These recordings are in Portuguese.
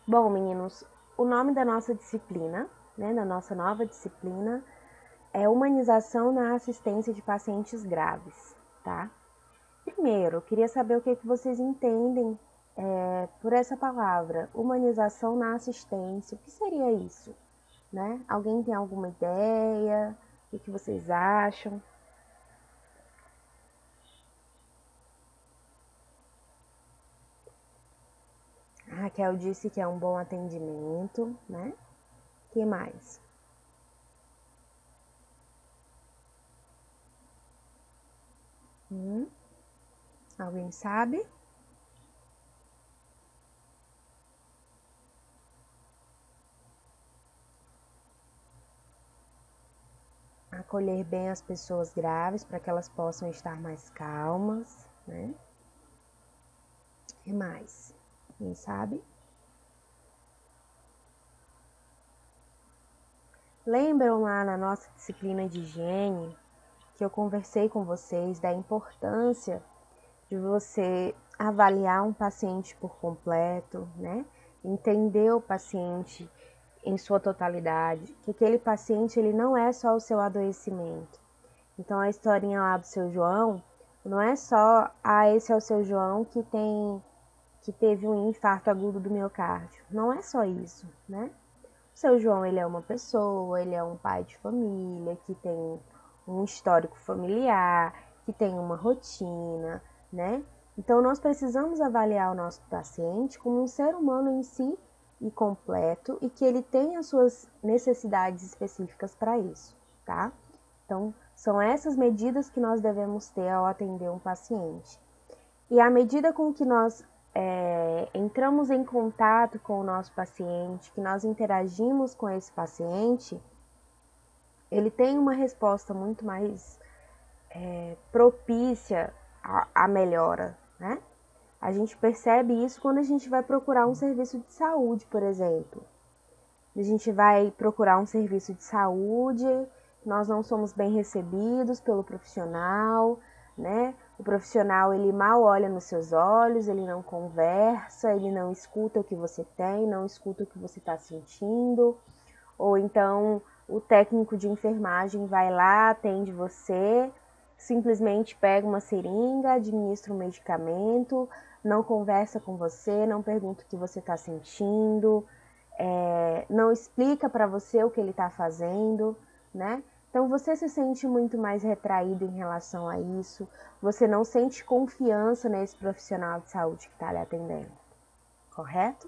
Bom, meninos, o nome da nossa disciplina, da nossa nova disciplina, é Humanização na Assistência de Pacientes Graves, tá? Primeiro, eu queria saber o que vocês entendem por essa palavra, humanização na assistência. O que seria isso? Né? Alguém tem alguma ideia? O que vocês acham? A Raquel disse que é um bom atendimento, né? O que mais? Alguém sabe? Acolher bem as pessoas graves para que elas possam estar mais calmas, né? O que mais? Quem sabe? Lembram lá na nossa disciplina de higiene que eu conversei com vocês da importância de você avaliar um paciente por completo, né? Entender o paciente em sua totalidade, que aquele paciente ele não é só o seu adoecimento. Então a historinha lá do seu João não é só, esse é o seu João que teve um infarto agudo do miocárdio. Não é só isso, né? O seu João, ele é uma pessoa, ele é um pai de família, que tem um histórico familiar, que tem uma rotina, né? Então, nós precisamos avaliar o nosso paciente como um ser humano em si e completo e que ele tem as suas necessidades específicas para isso, tá? Então, são essas medidas que nós devemos ter ao atender um paciente. E à medida com que nós entramos em contato com o nosso paciente, que nós interagimos com esse paciente, ele tem uma resposta muito mais propícia à melhora, né? A gente percebe isso quando a gente vai procurar um serviço de saúde, por exemplo. A gente vai procurar um serviço de saúde, nós não somos bem recebidos pelo profissional, né? O profissional, ele mal olha nos seus olhos, ele não conversa, ele não escuta o que você tem, não escuta o que você está sentindo. Ou então, o técnico de enfermagem vai lá, atende você, simplesmente pega uma seringa, administra um medicamento, não conversa com você, não pergunta o que você está sentindo, não explica para você o que ele está fazendo, né? Então você se sente muito mais retraído em relação a isso, você não sente confiança nesse profissional de saúde que está lhe atendendo, correto?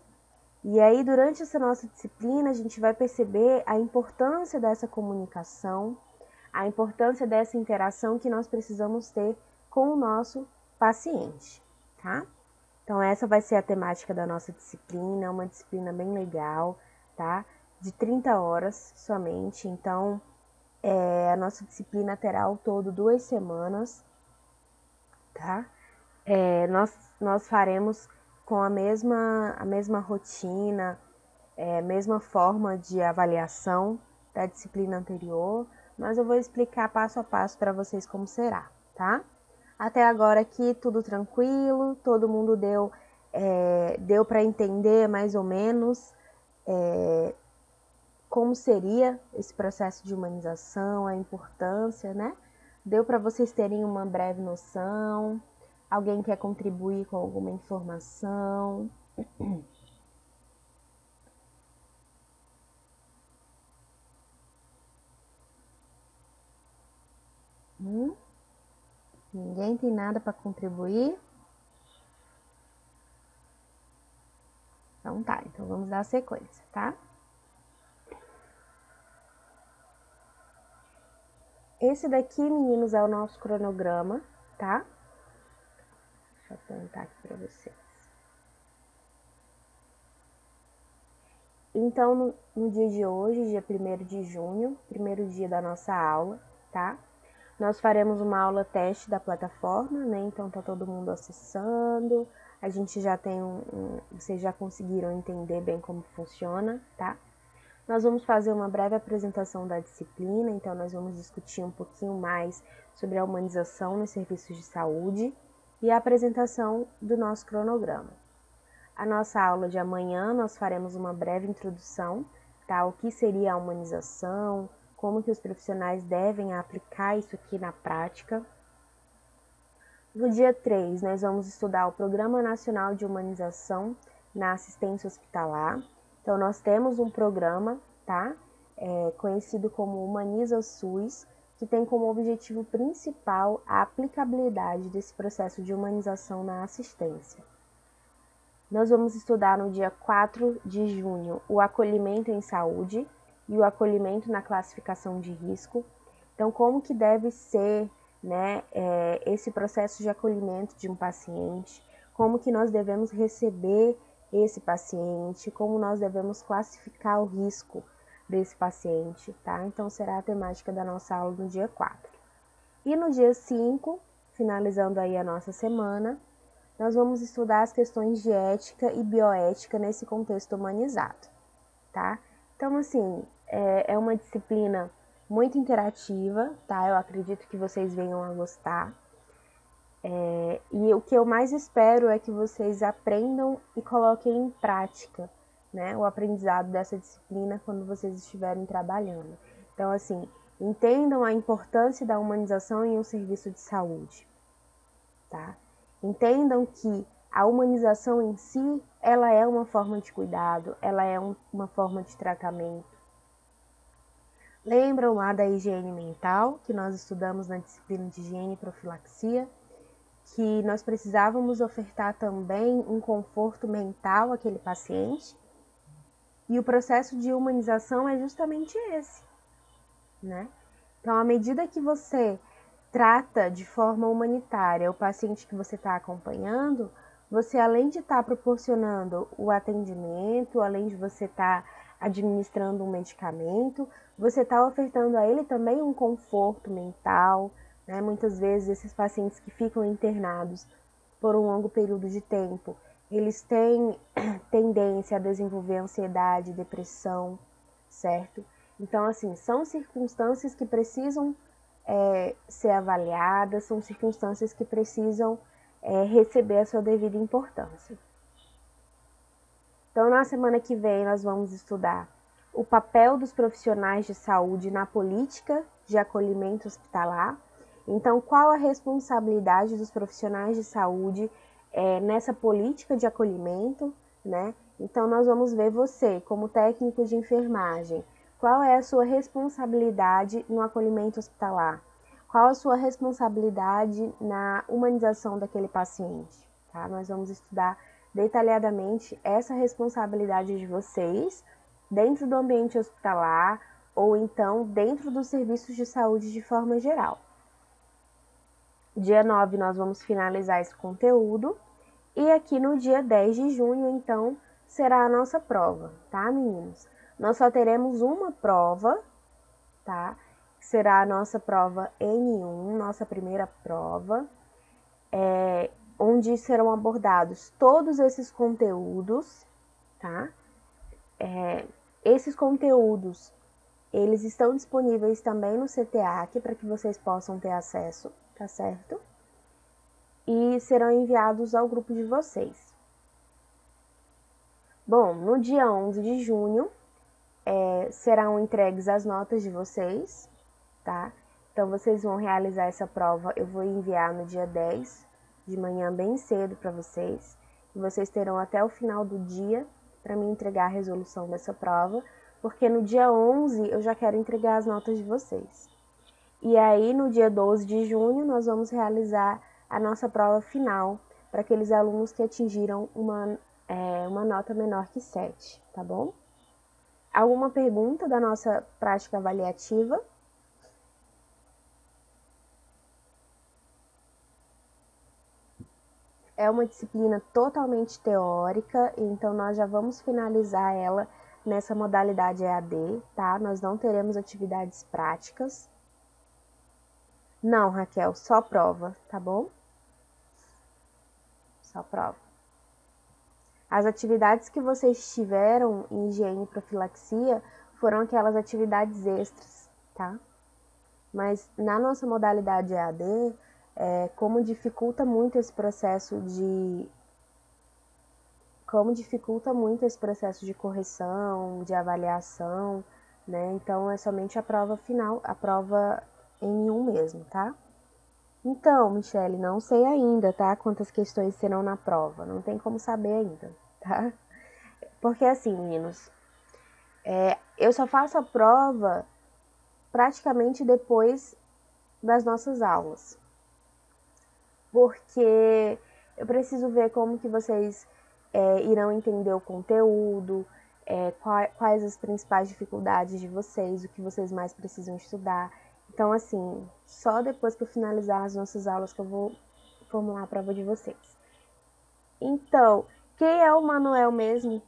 E aí, durante essa nossa disciplina, a gente vai perceber a importância dessa comunicação, a importância dessa interação que nós precisamos ter com o nosso paciente, tá? Então, essa vai ser a temática da nossa disciplina, uma disciplina bem legal, tá? De 30 horas somente. Então, a nossa disciplina terá ao todo 2 semanas, tá? Nós faremos com a mesma rotina, mesma forma de avaliação da disciplina anterior, mas eu vou explicar passo a passo para vocês como será, tá? Até agora aqui tudo tranquilo, todo mundo deu para entender mais ou menos como seria esse processo de humanização, a importância, né? Deu para vocês terem uma breve noção? Alguém quer contribuir com alguma informação? Ninguém tem nada para contribuir? Então tá, então vamos dar sequência, tá? Esse daqui, meninos, é o nosso cronograma, tá? Deixa eu apontar aqui para vocês. Então, no dia de hoje, dia 1º de junho, primeiro dia da nossa aula, tá? Nós faremos uma aula teste da plataforma, né? Então tá todo mundo acessando, a gente já tem vocês já conseguiram entender bem como funciona, tá? Nós vamos fazer uma breve apresentação da disciplina, então nós vamos discutir um pouquinho mais sobre a humanização nos serviços de saúde e a apresentação do nosso cronograma. A nossa aula de amanhã nós faremos uma breve introdução, tá? O que seria a humanização, como que os profissionais devem aplicar isso aqui na prática. No dia 3, nós vamos estudar o Programa Nacional de Humanização na Assistência Hospitalar. Então, nós temos um programa, tá? Conhecido como Humaniza SUS, que tem como objetivo principal a aplicabilidade desse processo de humanização na assistência. Nós vamos estudar no dia 4 de junho o acolhimento em saúde e o acolhimento na classificação de risco. Então, como que deve ser, né, esse processo de acolhimento de um paciente, como que nós devemos receber esse paciente, como nós devemos classificar o risco desse paciente, tá? Então, será a temática da nossa aula no dia 4. E no dia 5, finalizando aí a nossa semana, nós vamos estudar as questões de ética e bioética nesse contexto humanizado, tá? Então, assim, é uma disciplina muito interativa, tá? Eu acredito que vocês venham a gostar. E o que eu mais espero é que vocês aprendam e coloquem em prática, né, o aprendizado dessa disciplina quando vocês estiverem trabalhando. Então, assim, entendam a importância da humanização em um serviço de saúde, tá? Entendam que a humanização em si, ela é uma forma de cuidado, ela é uma forma de tratamento. Lembram lá da higiene mental, que nós estudamos na disciplina de higiene e profilaxia, que nós precisávamos ofertar também um conforto mental àquele paciente? E o processo de humanização é justamente esse, né? Então, à medida que você trata de forma humanitária o paciente que você está acompanhando, você, além de estar proporcionando o atendimento, além de você estar administrando um medicamento, você está ofertando a ele também um conforto mental, né? Muitas vezes esses pacientes que ficam internados por um longo período de tempo, eles têm tendência a desenvolver ansiedade, depressão, certo? Então, assim, são circunstâncias que precisam ser avaliadas, são circunstâncias que precisam receber a sua devida importância. Então, na semana que vem, nós vamos estudar o papel dos profissionais de saúde na política de acolhimento hospitalar. Então, qual a responsabilidade dos profissionais de saúde nessa política de acolhimento, né? Então, nós vamos ver você, como técnico de enfermagem, qual é a sua responsabilidade no acolhimento hospitalar? Qual a sua responsabilidade na humanização daquele paciente? Tá? Nós vamos estudar detalhadamente essa responsabilidade de vocês dentro do ambiente hospitalar ou então dentro dos serviços de saúde de forma geral. Dia 9 nós vamos finalizar esse conteúdo e aqui no dia 10 de junho, então, será a nossa prova, tá, meninos? Nós só teremos uma prova, tá? Será a nossa prova N1, nossa primeira prova, onde serão abordados todos esses conteúdos, tá? Esses conteúdos, eles estão disponíveis também no CTEAC para que vocês possam ter acesso, tá certo? E serão enviados ao grupo de vocês. Bom, no dia 11 de junho, serão entregues as notas de vocês, tá? Então, vocês vão realizar essa prova, eu vou enviar no dia 10, de manhã bem cedo para vocês. E vocês terão até o final do dia para me entregar a resolução dessa prova, porque no dia 11 eu já quero entregar as notas de vocês. E aí, no dia 12 de junho, nós vamos realizar a nossa prova final para aqueles alunos que atingiram uma nota menor que 7, tá bom? Alguma pergunta da nossa prática avaliativa? É uma disciplina totalmente teórica, então nós já vamos finalizar ela nessa modalidade EAD, tá? Nós não teremos atividades práticas. Não, Raquel, só prova, tá bom? Só prova. As atividades que vocês tiveram em higiene e profilaxia foram aquelas atividades extras, tá? Mas na nossa modalidade EAD, como dificulta muito esse processo de como dificulta muito esse processo de correção, de avaliação, né? Então, é somente a prova final, a prova N1 mesmo, tá? Então, Michele, não sei ainda, tá? Quantas questões serão na prova. Não tem como saber ainda, tá? Porque assim, meninos, eu só faço a prova praticamente depois das nossas aulas. Porque eu preciso ver como que vocês irão entender o conteúdo, quais as principais dificuldades de vocês, o que vocês mais precisam estudar. Então, assim, só depois que eu finalizar as nossas aulas que eu vou formular a prova de vocês. Então, quem é o Manuel mesmo?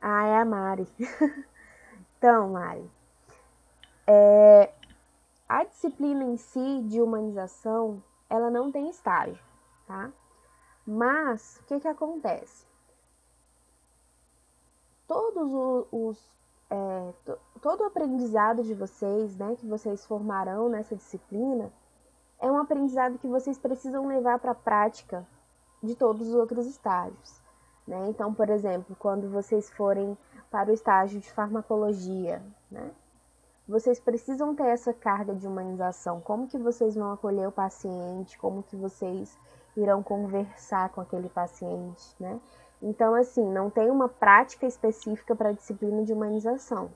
Ah, é a Mari. Então, Mari, a disciplina em si de humanização, ela não tem estágio, tá? Mas, o que que acontece? Todo o aprendizado de vocês, né, que vocês formarão nessa disciplina, é um aprendizado que vocês precisam levar para a prática de todos os outros estágios, né? Então, por exemplo, quando vocês forem para o estágio de farmacologia, né, vocês precisam ter essa carga de humanização. Como que vocês vão acolher o paciente, como que vocês irão conversar com aquele paciente, né? Então, assim, não tem uma prática específica para a disciplina de humanização,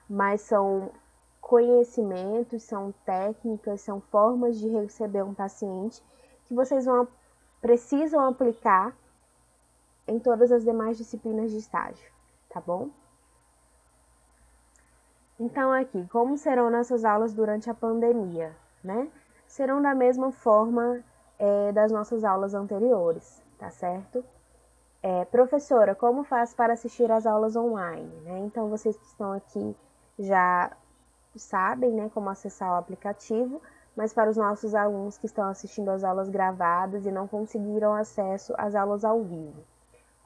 mas são conhecimentos, são técnicas, são formas de receber um paciente que vocês precisam aplicar em todas as demais disciplinas de estágio, tá bom? Então, aqui, como serão nossas aulas durante a pandemia, né? Serão da mesma forma das nossas aulas anteriores, tá certo? Professora, como faz para assistir às aulas online, né? Então, vocês que estão aqui já sabem, né, como acessar o aplicativo, mas para os nossos alunos que estão assistindo às aulas gravadas e não conseguiram acesso às aulas ao vivo,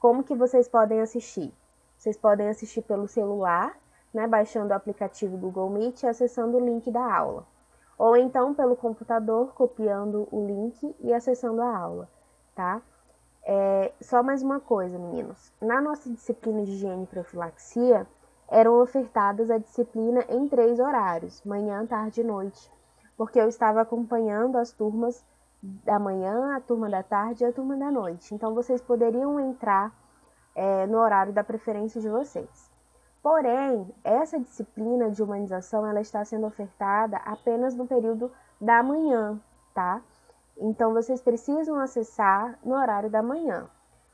como que vocês podem assistir? Vocês podem assistir pelo celular, né, baixando o aplicativo Google Meet e acessando o link da aula. Ou então pelo computador, copiando o link e acessando a aula, tá? Só mais uma coisa, meninos. Na nossa disciplina de higiene e profilaxia, eram ofertadas a disciplina em 3 horários, manhã, tarde e noite, porque eu estava acompanhando as turmas da manhã, a turma da tarde e a turma da noite. Então, vocês poderiam entrar no horário da preferência de vocês. Porém, essa disciplina de humanização, ela está sendo ofertada apenas no período da manhã, tá? Então, vocês precisam acessar no horário da manhã.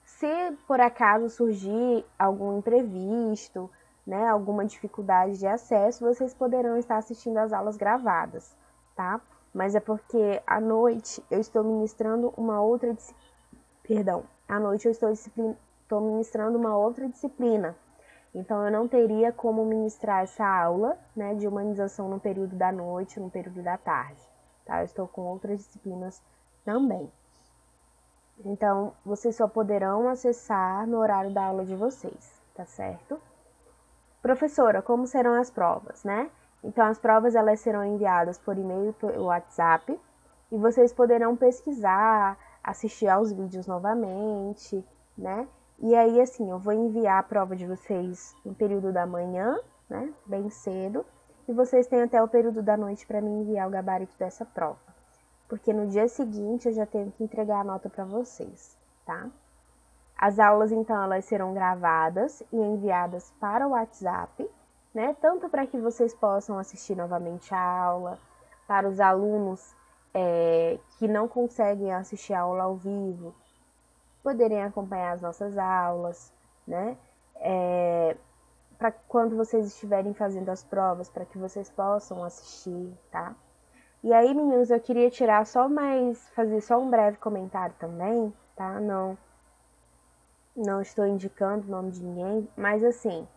Se por acaso surgir algum imprevisto, né, alguma dificuldade de acesso, vocês poderão estar assistindo às aulas gravadas, tá? Mas é porque à noite eu estou ministrando uma outra disciplina. À noite eu estou ministrando uma outra disciplina. Então, eu não teria como ministrar essa aula, né, de humanização no período da noite, no período da tarde, tá? Eu estou com outras disciplinas também. Então, vocês só poderão acessar no horário da aula de vocês, tá certo? Professora, como serão as provas, né? Então, as provas elas serão enviadas por e-mail e por WhatsApp e vocês poderão pesquisar, assistir aos vídeos novamente, né? E aí, assim, eu vou enviar a prova de vocês no período da manhã, né? Bem cedo. E vocês têm até o período da noite para me enviar o gabarito dessa prova. Porque no dia seguinte eu já tenho que entregar a nota para vocês, tá? As aulas, então, elas serão gravadas e enviadas para o WhatsApp, né? Tanto para que vocês possam assistir novamente a aula, para os alunos que não conseguem assistir a aula ao vivo, poderem acompanhar as nossas aulas, né? Para quando vocês estiverem fazendo as provas, para que vocês possam assistir, tá? E aí, meninos, eu queria fazer só um breve comentário também, tá? Não estou indicando o nome de ninguém, mas assim,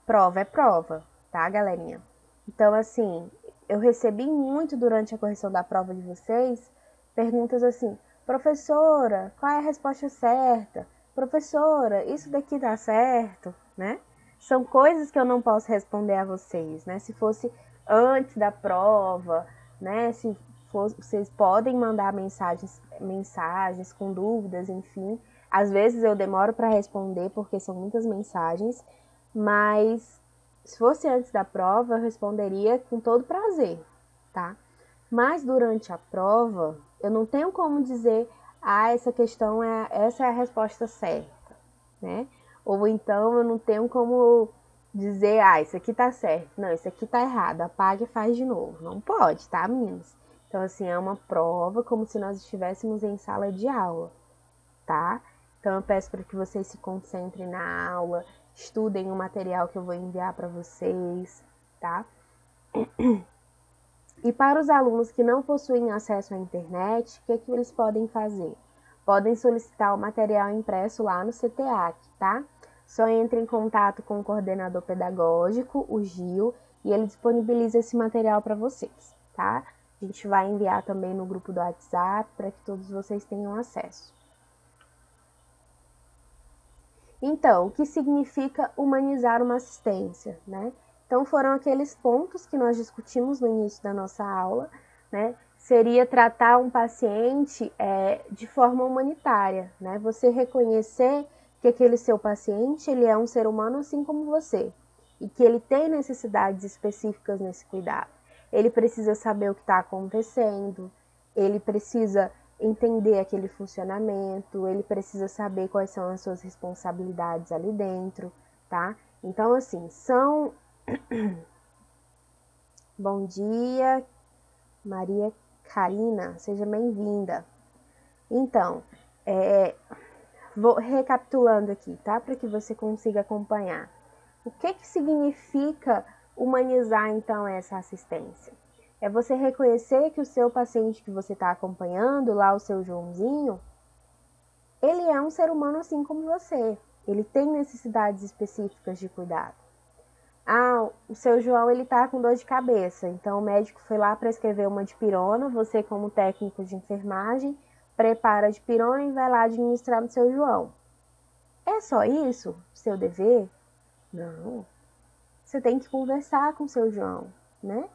prova é prova, tá, galerinha? Então, assim, eu recebi muito durante a correção da prova de vocês perguntas assim: professora, qual é a resposta certa? Professora, isso daqui dá certo, né? São coisas que eu não posso responder a vocês, né? Se fosse antes da prova, né? Se vocês podem mandar mensagens com dúvidas, enfim. Às vezes eu demoro para responder porque são muitas mensagens, mas se fosse antes da prova, eu responderia com todo prazer, tá? Mas durante a prova, eu não tenho como dizer, essa é a resposta certa, né? Ou então eu não tenho como dizer, isso aqui tá certo. Não, isso aqui tá errado. Apaga e faz de novo. Não pode, tá, meninos? Então, assim, é uma prova como se nós estivéssemos em sala de aula, tá? Então, eu peço para que vocês se concentrem na aula, estudem o material que eu vou enviar para vocês, tá? E para os alunos que não possuem acesso à internet, o que eles podem fazer? Podem solicitar o material impresso lá no CTEAC, tá? Só entre em contato com o coordenador pedagógico, o Gil, e ele disponibiliza esse material para vocês, tá? A gente vai enviar também no grupo do WhatsApp para que todos vocês tenham acesso. Então, o que significa humanizar uma assistência, né? Então, foram aqueles pontos que nós discutimos no início da nossa aula, né? Seria tratar um paciente de forma humanitária, né? Você reconhecer que aquele seu paciente, ele é um ser humano assim como você, e que ele tem necessidades específicas nesse cuidado. Ele precisa saber o que está acontecendo, ele precisa entender aquele funcionamento, ele precisa saber quais são as suas responsabilidades ali dentro, tá? Então, assim, são... Bom dia, Maria Karina, seja bem-vinda. Então, vou recapitulando aqui, tá? Para que você consiga acompanhar. O que significa humanizar, então, essa assistência? É você reconhecer que o seu paciente que você está acompanhando, lá o seu Joãozinho, ele é um ser humano assim como você. Ele tem necessidades específicas de cuidado. O seu João, ele tá com dor de cabeça. Então, o médico foi lá prescrever uma dipirona. Você, como técnico de enfermagem, prepara a dipirona e vai lá administrar no seu João. É só isso? Seu dever? Não. Você tem que conversar com o seu João, né?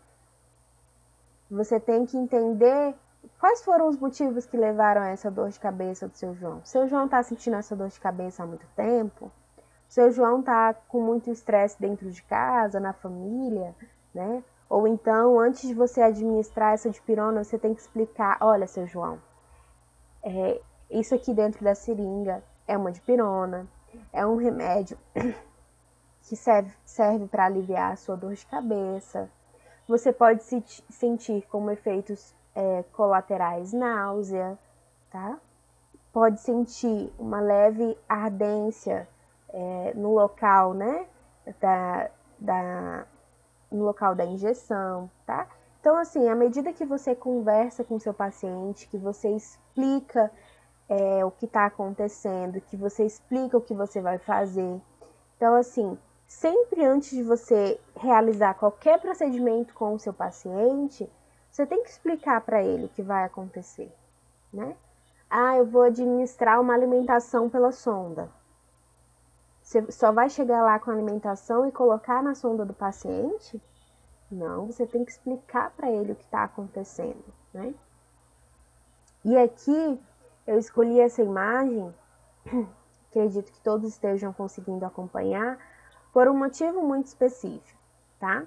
Você tem que entender quais foram os motivos que levaram a essa dor de cabeça do seu João. Seu João está sentindo essa dor de cabeça há muito tempo? Seu João está com muito estresse dentro de casa, na família, né? Ou então, antes de você administrar essa dipirona, você tem que explicar, olha, seu João, isso aqui dentro da seringa é uma dipirona, é um remédio que serve para aliviar a sua dor de cabeça. Você pode sentir como efeitos colaterais náusea, tá? Pode sentir uma leve ardência no local, né? No local da injeção, tá? Então, assim, à medida que você conversa com o seu paciente, que você explica o que está acontecendo, que você explica o que você vai fazer. Então, assim, sempre antes de você realizar qualquer procedimento com o seu paciente, você tem que explicar para ele o que vai acontecer, né? Eu vou administrar uma alimentação pela sonda. Você só vai chegar lá com a alimentação e colocar na sonda do paciente? Não, você tem que explicar para ele o que está acontecendo, né? E aqui eu escolhi essa imagem, acredito que todos estejam conseguindo acompanhar, por um motivo muito específico, tá?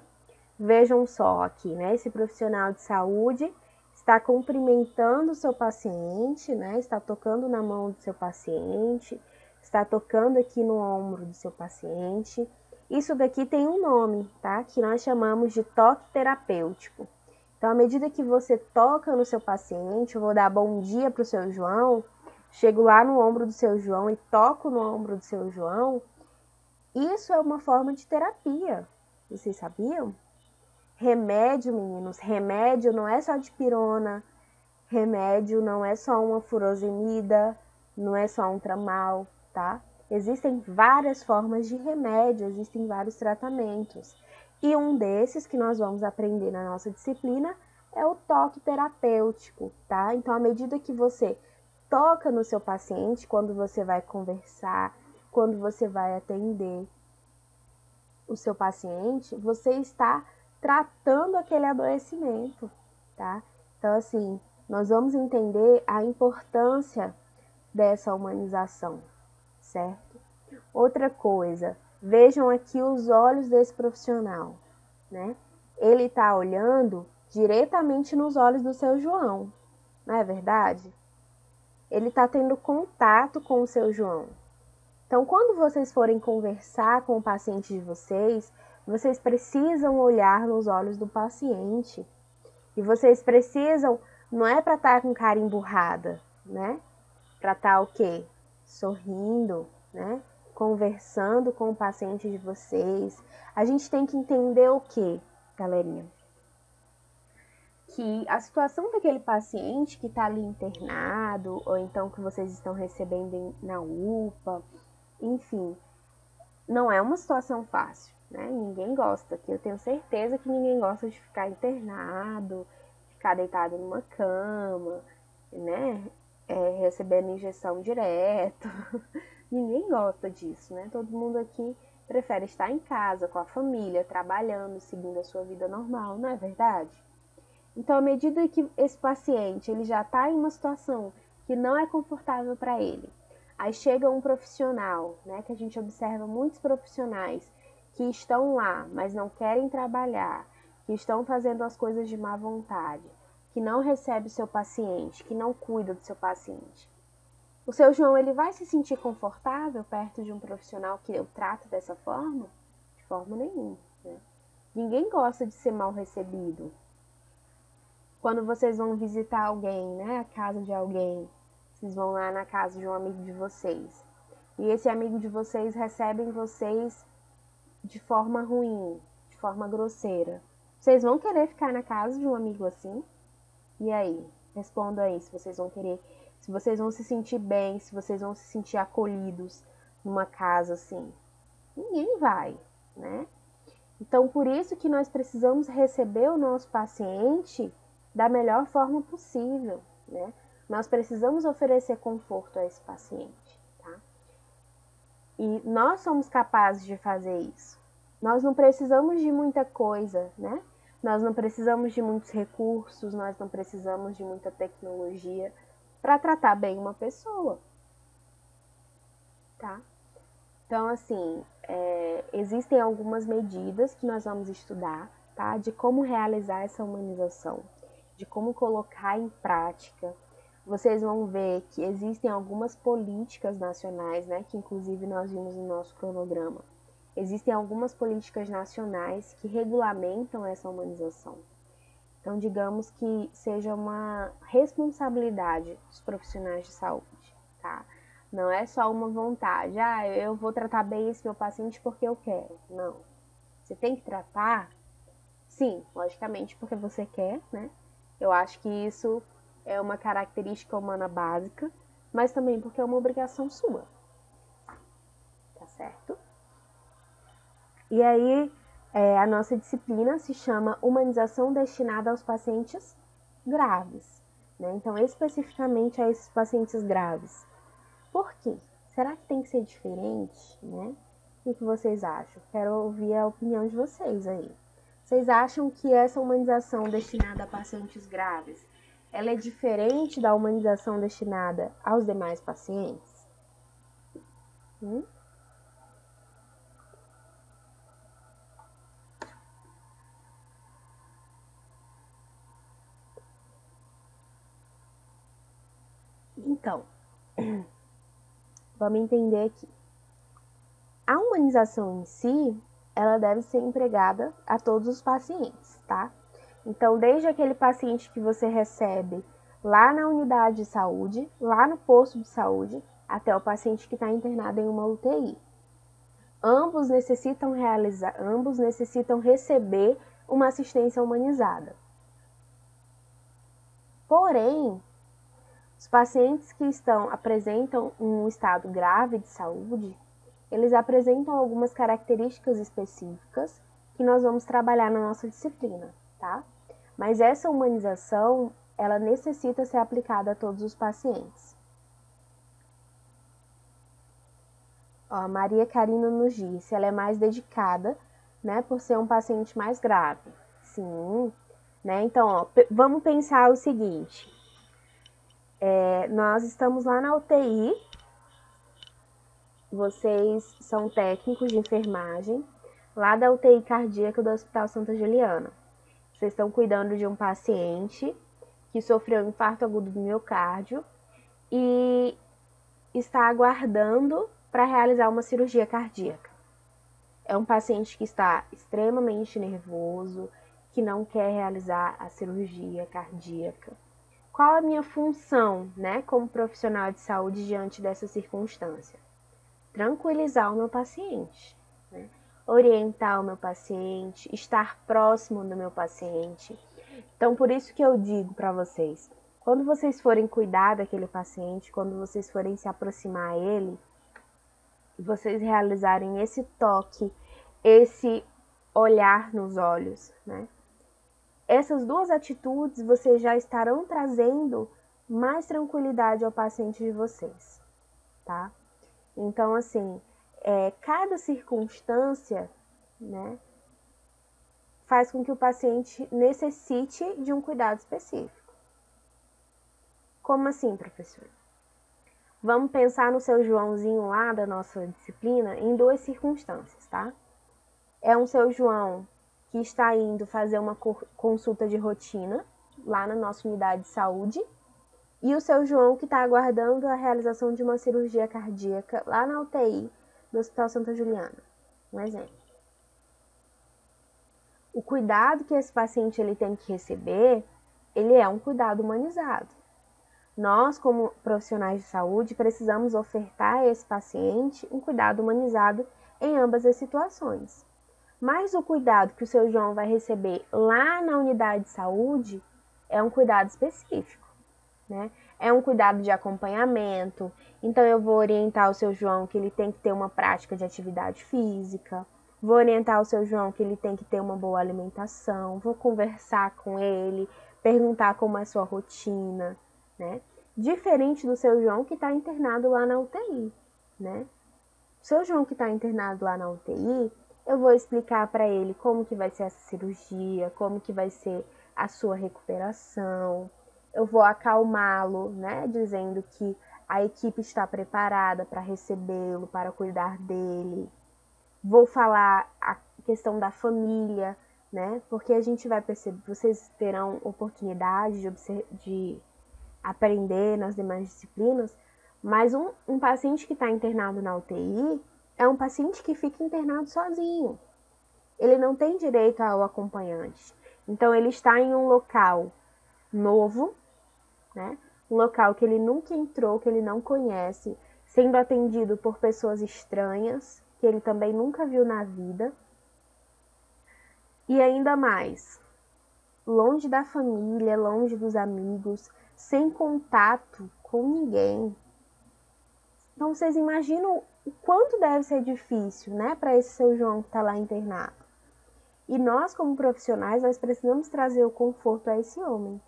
Vejam só aqui, né? Esse profissional de saúde está cumprimentando o seu paciente, né? Está tocando na mão do seu paciente, está tocando aqui no ombro do seu paciente. Isso daqui tem um nome, tá? Que nós chamamos de toque terapêutico. Então, à medida que você toca no seu paciente, eu vou dar bom dia para o seu João, chego lá no ombro do seu João e toco no ombro do seu João, isso é uma forma de terapia. Vocês sabiam? Remédio, meninos, remédio não é só dipirona, remédio não é só uma furosemida, não é só um tramal, tá? Existem várias formas de remédio, existem vários tratamentos. E um desses que nós vamos aprender na nossa disciplina é o toque terapêutico, tá? Então, à medida que você toca no seu paciente, quando você vai conversar, quando você vai atender o seu paciente, você está tratando aquele adoecimento, tá? Então, assim, nós vamos entender a importância dessa humanização, certo? Outra coisa, vejam aqui os olhos desse profissional, né? Ele está olhando diretamente nos olhos do seu João, não é verdade? Ele está tendo contato com o seu João. Então, quando vocês forem conversar com o paciente de vocês, vocês precisam olhar nos olhos do paciente. E vocês precisam, não é para estar com cara emburrada, né? Para estar o quê? Sorrindo, né? Conversando com o paciente de vocês. A gente tem que entender o quê, galerinha? Que a situação daquele paciente que está ali internado, ou então que vocês estão recebendo na UPA, enfim, não é uma situação fácil, né? Ninguém gosta, que eu tenho certeza que ninguém gosta de ficar internado, ficar deitado numa cama, né? Recebendo injeção direto. Ninguém gosta disso, né? Todo mundo aqui prefere estar em casa, com a família, trabalhando, seguindo a sua vida normal, não é verdade? Então, à medida que esse paciente ele já está em uma situação que não é confortável para ele, aí chega um profissional, né, que a gente observa muitos profissionais que estão lá, mas não querem trabalhar, que estão fazendo as coisas de má vontade, que não recebe o seu paciente, que não cuida do seu paciente. O seu João, ele vai se sentir confortável perto de um profissional que eu trato dessa forma? De forma nenhuma, né? Ninguém gosta de ser mal recebido. Quando vocês vão visitar alguém, né, a casa de alguém, vocês vão lá na casa de um amigo de vocês, e esse amigo de vocês recebe vocês de forma ruim, de forma grosseira. Vocês vão querer ficar na casa de um amigo assim? E aí? Responda aí se vocês vão querer, se vocês vão se sentir bem, se vocês vão se sentir acolhidos numa casa assim. Ninguém vai, né? Então, por isso que nós precisamos receber o nosso paciente da melhor forma possível, né? Nós precisamos oferecer conforto a esse paciente, tá? E nós somos capazes de fazer isso. Nós não precisamos de muita coisa, né? Nós não precisamos de muitos recursos, nós não precisamos de muita tecnologia para tratar bem uma pessoa, tá? Então, assim, existem algumas medidas que nós vamos estudar, tá? De como realizar essa humanização, de como colocar em prática. Vocês vão ver que existem algumas políticas nacionais, né? Que inclusive nós vimos no nosso cronograma. Existem algumas políticas nacionais que regulamentam essa humanização. Então, digamos que seja uma responsabilidade dos profissionais de saúde, tá? Não é só uma vontade, eu vou tratar bem esse meu paciente porque eu quero. Não. Você tem que tratar, sim, logicamente porque você quer, né? Eu acho que isso é uma característica humana básica, mas também porque é uma obrigação sua. Tá certo? E aí, a nossa disciplina se chama Humanização Destinada aos Pacientes Graves, né? Então, especificamente a esses pacientes graves. Por quê? Será que tem que ser diferente, né? O que vocês acham? Quero ouvir a opinião de vocês aí. Vocês acham que essa humanização destinada a pacientes graves, ela é diferente da humanização destinada aos demais pacientes? Então, vamos entender aqui. A humanização em si, ela deve ser empregada a todos os pacientes, tá? Então, desde aquele paciente que você recebe lá na unidade de saúde, lá no posto de saúde, até o paciente que está internado em uma UTI. Ambos necessitam receber uma assistência humanizada. Porém, os pacientes que apresentam um estado grave de saúde, eles apresentam algumas características específicas que nós vamos trabalhar na nossa disciplina, tá? Mas essa humanização, ela necessita ser aplicada a todos os pacientes. Ó, a Maria Karina nos disse, ela é mais dedicada, né, por ser um paciente mais grave. Sim, né? Então, ó, vamos pensar o seguinte. Nós estamos lá na UTI, vocês são técnicos de enfermagem, lá da UTI cardíaca do Hospital Santa Juliana. Vocês estão cuidando de um paciente que sofreu um infarto agudo do miocárdio e está aguardando para realizar uma cirurgia cardíaca. É um paciente que está extremamente nervoso, que não quer realizar a cirurgia cardíaca. Qual a minha função, né, como profissional de saúde diante dessa circunstância? Tranquilizar o meu paciente, né? Orientar o meu paciente, estar próximo do meu paciente. Então, por isso que eu digo para vocês, quando vocês forem cuidar daquele paciente, quando vocês forem se aproximar a ele, vocês realizarem esse toque, esse olhar nos olhos, né? Essas duas atitudes vocês já estarão trazendo mais tranquilidade ao paciente de vocês, tá? Então, assim, cada circunstância, né, faz com que o paciente necessite de um cuidado específico. Como assim, professor? Vamos pensar no seu Joãozinho lá da nossa disciplina em duas circunstâncias, tá? É um seu João que está indo fazer uma consulta de rotina lá na nossa unidade de saúde e o seu João que está aguardando a realização de uma cirurgia cardíaca lá na UTI do Hospital Santa Juliana. Um exemplo. O cuidado que esse paciente ele tem que receber, ele é um cuidado humanizado. Nós, como profissionais de saúde, precisamos ofertar a esse paciente um cuidado humanizado em ambas as situações. Mas o cuidado que o seu João vai receber lá na unidade de saúde é um cuidado específico, né? É um cuidado de acompanhamento. Então, eu vou orientar o seu João que ele tem que ter uma prática de atividade física. Vou orientar o seu João que ele tem que ter uma boa alimentação. Vou conversar com ele, perguntar como é a sua rotina, né? Diferente do seu João que está internado lá na UTI, né? O seu João que está internado lá na UTI, eu vou explicar para ele como que vai ser essa cirurgia, como que vai ser a sua recuperação. Eu vou acalmá-lo, né? Dizendo que a equipe está preparada para recebê-lo, para cuidar dele. Vou falar a questão da família, né? Porque a gente vai perceber, vocês terão oportunidade de aprender nas demais disciplinas, mas um paciente que está internado na UTI é um paciente que fica internado sozinho. Ele não tem direito ao acompanhante. Então, ele está em um local novo, né? Um local que ele nunca entrou, que ele não conhece, sendo atendido por pessoas estranhas, que ele também nunca viu na vida. E ainda mais, longe da família, longe dos amigos, sem contato com ninguém. Então, vocês imaginam o quanto deve ser difícil, né, para esse seu João que está lá internado. E nós, como profissionais, nós precisamos trazer o conforto a esse homem,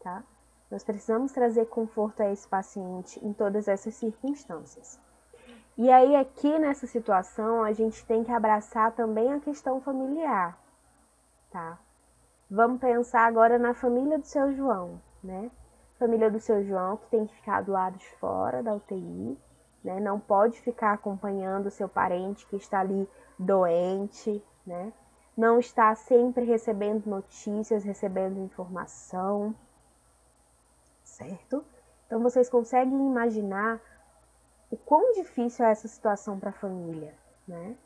tá? Nós precisamos trazer conforto a esse paciente em todas essas circunstâncias. E aí, aqui nessa situação, a gente tem que abraçar também a questão familiar, tá? Vamos pensar agora na família do seu João, né? Família do seu João que tem que ficar do lado de fora da UTI, né? Não pode ficar acompanhando o seu parente que está ali doente, né? Não está sempre recebendo notícias, recebendo informação, certo? Então, vocês conseguem imaginar o quão difícil é essa situação para a família, né?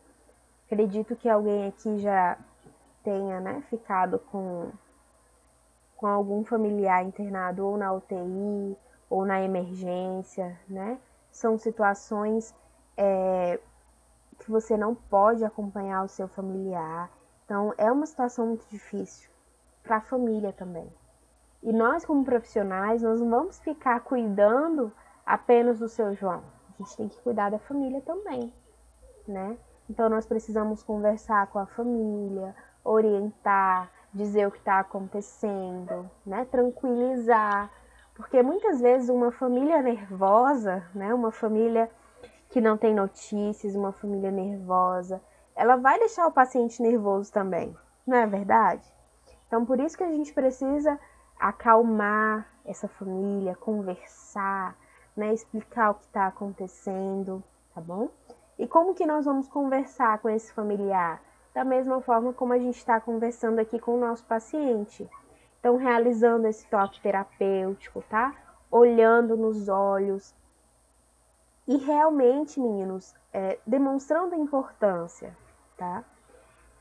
Acredito que alguém aqui já tenha, né, ficado com algum familiar internado ou na UTI ou na emergência, né? São situações que você não pode acompanhar o seu familiar. Então, é uma situação muito difícil para a família também. E nós, como profissionais, nós não vamos ficar cuidando apenas do seu João. A gente tem que cuidar da família também, né? Então, nós precisamos conversar com a família, orientar, dizer o que está acontecendo, né? Tranquilizar. Porque muitas vezes uma família nervosa, né? Uma família que não tem notícias, uma família nervosa, ela vai deixar o paciente nervoso também, não é verdade? Então, por isso que a gente precisa acalmar essa família, conversar, né, explicar o que está acontecendo, tá bom? E como que nós vamos conversar com esse familiar? Da mesma forma como a gente está conversando aqui com o nosso paciente. Então, realizando esse toque terapêutico, tá? Olhando nos olhos. E realmente, meninos, demonstrando a importância, tá?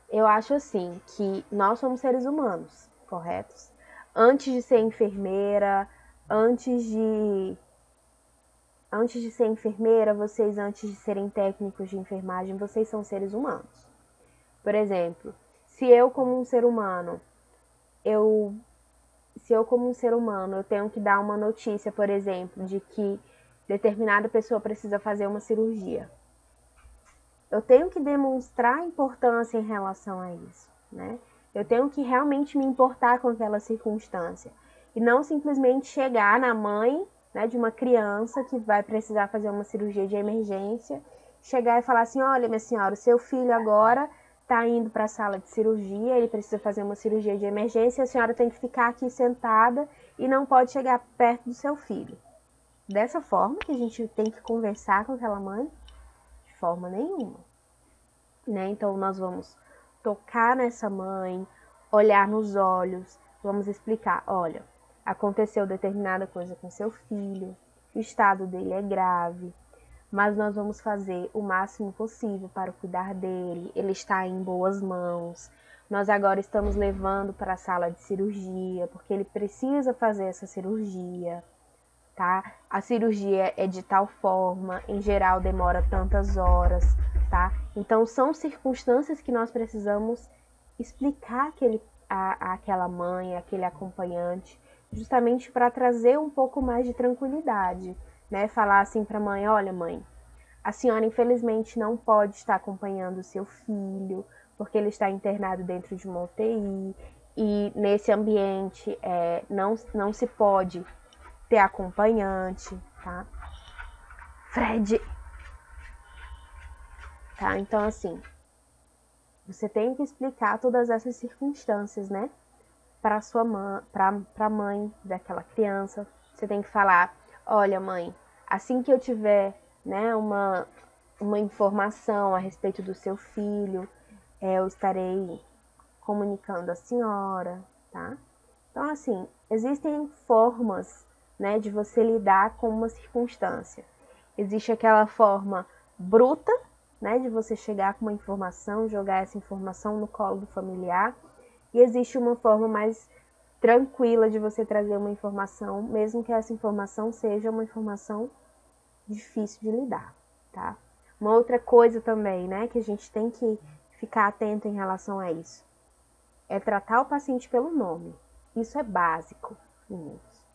Eu acho assim, que nós somos seres humanos, corretos? Antes de ser enfermeira, antes de ser enfermeira, vocês antes de serem técnicos de enfermagem, vocês são seres humanos. Por exemplo, se eu como um ser humano, eu tenho que dar uma notícia, por exemplo, de que determinada pessoa precisa fazer uma cirurgia. Eu tenho que demonstrar importância em relação a isso, né? Eu tenho que realmente me importar com aquela circunstância. E não simplesmente chegar na mãe, né, de uma criança que vai precisar fazer uma cirurgia de emergência, chegar e falar assim, olha, minha senhora, o seu filho agora está indo para a sala de cirurgia, ele precisa fazer uma cirurgia de emergência, a senhora tem que ficar aqui sentada e não pode chegar perto do seu filho. Dessa forma que a gente tem que conversar com aquela mãe, de forma nenhuma. Né? Então, nós vamos tocar nessa mãe, olhar nos olhos, vamos explicar, olha, aconteceu determinada coisa com seu filho, o estado dele é grave, mas nós vamos fazer o máximo possível para cuidar dele, ele está em boas mãos, nós agora estamos levando para a sala de cirurgia, porque ele precisa fazer essa cirurgia, tá? A cirurgia é de tal forma, em geral demora tantas horas, tá? Então são circunstâncias que nós precisamos explicar àquela mãe, aquele acompanhante, justamente para trazer um pouco mais de tranquilidade, né? Falar assim para a mãe, olha mãe, a senhora infelizmente não pode estar acompanhando o seu filho, porque ele está internado dentro de uma UTI, e nesse ambiente não se pode ter acompanhante, tá? Fred! Tá? Então, assim, você tem que explicar todas essas circunstâncias, né? Para sua mãe, para a mãe daquela criança. Você tem que falar, olha, mãe, assim que eu tiver, né, uma informação a respeito do seu filho, eu estarei comunicando a senhora, tá? Então, assim, existem formas, né, de você lidar com uma circunstância. Existe aquela forma bruta, né, de você chegar com uma informação, jogar essa informação no colo do familiar, e existe uma forma mais tranquila de você trazer uma informação, mesmo que essa informação seja uma informação difícil de lidar, tá? Uma outra coisa também, né, que a gente tem que ficar atento em relação a isso, é tratar o paciente pelo nome. Isso é básico, meninos,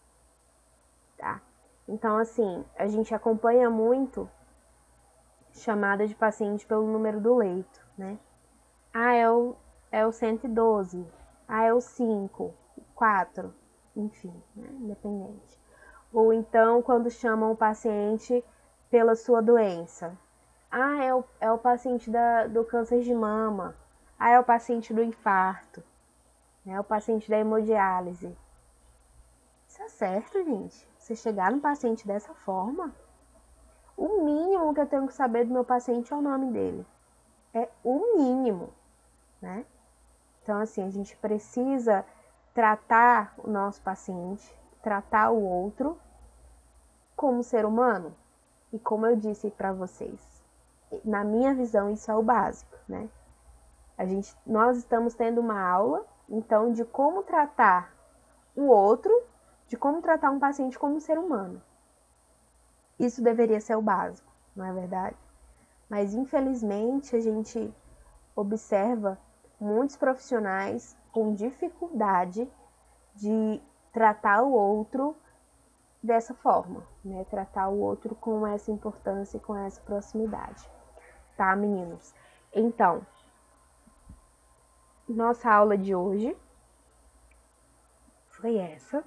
tá? Então, assim, a gente acompanha muito chamada de paciente pelo número do leito, né? Ah, é o 112. Ah, é o 5, 4, enfim, né? Independente. Ou então, quando chamam o paciente pela sua doença. Ah, é o paciente do câncer de mama. Ah, é o paciente do infarto. É o paciente da hemodiálise. Isso é certo, gente? Você chegar no paciente dessa forma, o mínimo que eu tenho que saber do meu paciente é o nome dele. É o mínimo, né? Então, assim, a gente precisa tratar o nosso paciente, tratar o outro como ser humano. E como eu disse para vocês, na minha visão, isso é o básico, né? Nós estamos tendo uma aula, então, de como tratar o outro, de como tratar um paciente como um ser humano. Isso deveria ser o básico, não é verdade? Mas, infelizmente, a gente observa muitos profissionais com dificuldade de tratar o outro dessa forma, né? Tratar o outro com essa importância e com essa proximidade, tá, meninos? Então, nossa aula de hoje foi essa.